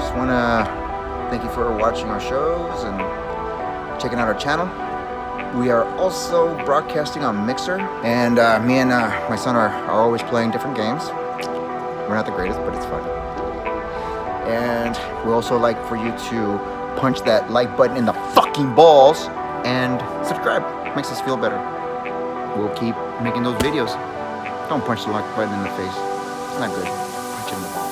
just want to thank you for watching our shows and checking out our channel. We are also broadcasting on Mixer, and me and my son are always playing different games. We're not the greatest, but it's fun. And we also like for you to punch that like button in the fucking balls and subscribe. Makes us feel better. We'll keep making those videos. Don't punch the like button in the face. It's not good. Punch it in the balls.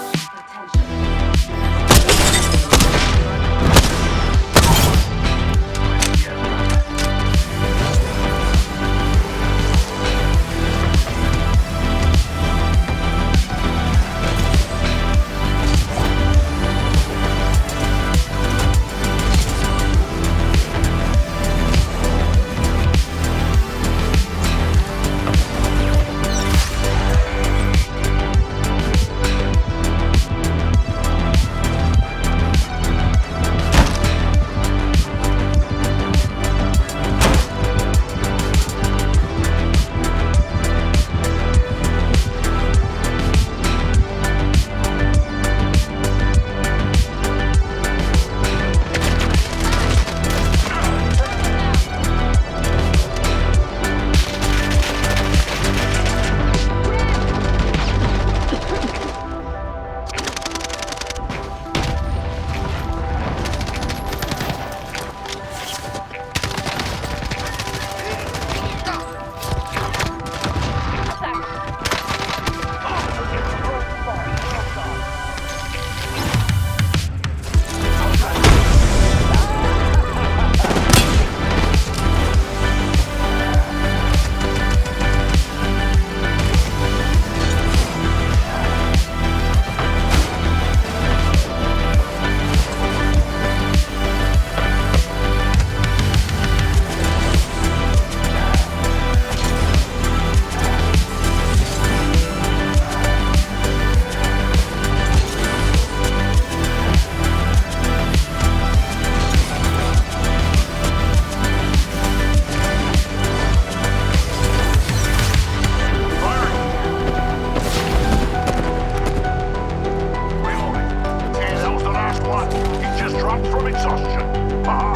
From exhaustion.